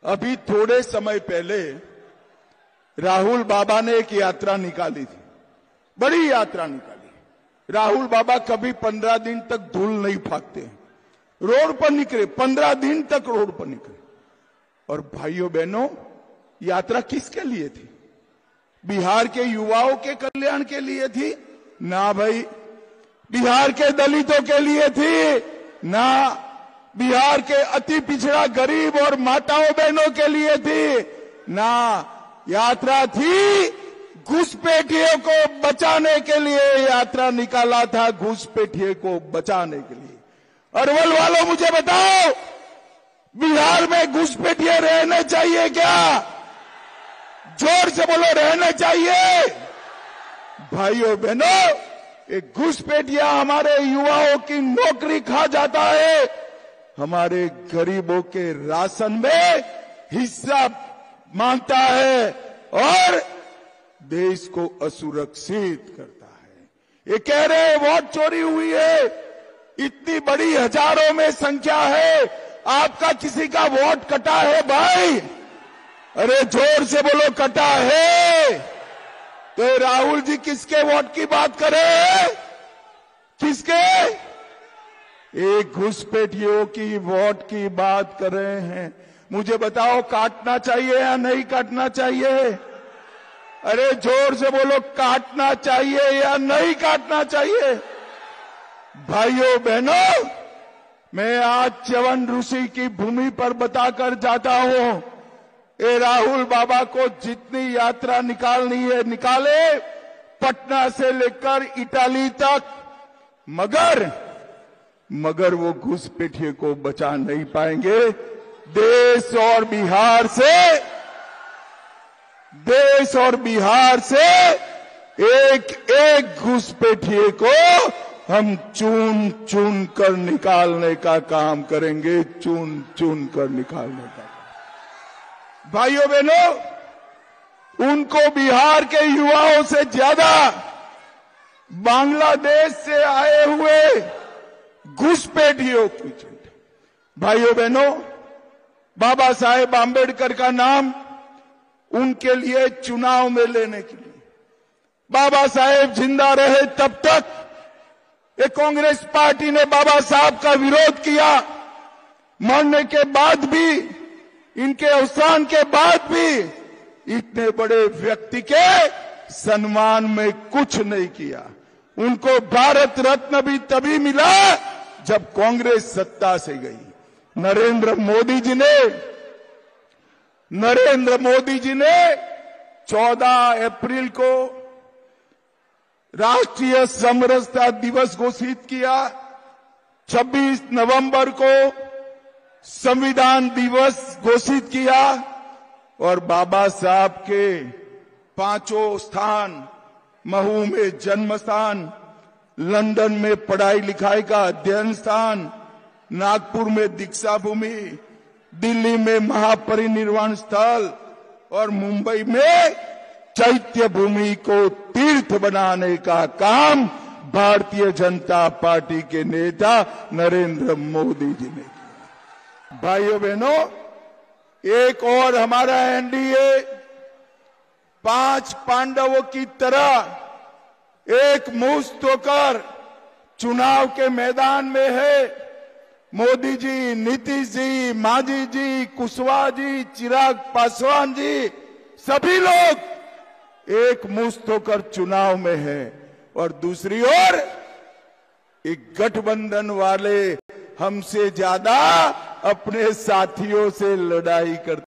अभी थोड़े समय पहले राहुल बाबा ने एक यात्रा निकाली थी, बड़ी यात्रा निकाली। राहुल बाबा कभी 15 दिन तक धूल नहीं फाकते हैं, रोड पर निकले, 15 दिन तक रोड पर निकले। और भाइयों बहनों, यात्रा किसके लिए थी? बिहार के युवाओं के कल्याण के लिए थी? ना भाई। बिहार के दलितों के लिए थी? ना। बिहार के अति पिछड़ा गरीब और माताओं बहनों के लिए थी? ना। यात्रा थी घुसपैठियों को बचाने के लिए, यात्रा निकाला था घुसपैठिए को बचाने के लिए। अरवल वालों मुझे बताओ, बिहार में घुसपैठिए रहने चाहिए क्या? जोर से बोलो, रहने चाहिए? भाइयों बहनों, एक घुसपैठिया हमारे युवाओं की नौकरी खा जाता है, हमारे गरीबों के राशन में हिस्सा मांगता है और देश को असुरक्षित करता है। ये कह रहे हैं वोट चोरी हुई है, इतनी बड़ी हजारों में संख्या है, आपका किसी का वोट कटा है भाई? अरे जोर से बोलो, कटा है? तो राहुल जी किसके वोट की बात करें? किसके? एक घुसपैठियों की वोट की बात कर रहे हैं। मुझे बताओ, काटना चाहिए या नहीं काटना चाहिए? अरे जोर से बोलो, काटना चाहिए या नहीं काटना चाहिए? भाइयों बहनों, मैं आज च्यवन ऋषि की भूमि पर बताकर जाता हूं, ए राहुल बाबा को जितनी यात्रा निकालनी है निकाले, पटना से लेकर इटाली तक, मगर वो घुसपैठिए को बचा नहीं पाएंगे। देश और बिहार से एक एक घुसपैठिए को हम चुन चुन कर निकालने का काम करेंगे, चुन चुन कर निकालने का। भाइयों बहनों, उनको बिहार के युवाओं से ज्यादा बांग्लादेश से आए हुए घुसपैठियों की चिंता। भाइयों बहनों, बाबा साहेब आंबेडकर का नाम उनके लिए चुनाव में लेने के लिए, बाबा साहेब जिंदा रहे तब तक ये कांग्रेस पार्टी ने बाबा साहब का विरोध किया, मरने के बाद भी, इनके अवसान के बाद भी इतने बड़े व्यक्ति के सम्मान में कुछ नहीं किया। उनको भारत रत्न भी तभी मिला जब कांग्रेस सत्ता से गई। नरेंद्र मोदी जी ने 14 अप्रैल को राष्ट्रीय समरसता दिवस घोषित किया, 26 नवंबर को संविधान दिवस घोषित किया और बाबा साहब के 5 स्थान, महू में जन्म स्थान, लंदन में पढ़ाई लिखाई का अध्ययन स्थान, नागपुर में दीक्षा भूमि, दिल्ली में महापरिनिर्वाण स्थल और मुंबई में चैत्य भूमि को तीर्थ बनाने का काम भारतीय जनता पार्टी के नेता नरेंद्र मोदी जी ने किया। भाइयों बहनों, एक और हमारा एनडीए 5 पांडवों की तरह एक मुश्त होकर चुनाव के मैदान में है। मोदी जी, नीतीश जी, मांझी जी, कुशवाहा जी, चिराग पासवान जी, सभी लोग एक मुश्त होकर चुनाव में है और दूसरी ओर एक गठबंधन वाले हमसे ज्यादा अपने साथियों से लड़ाई करते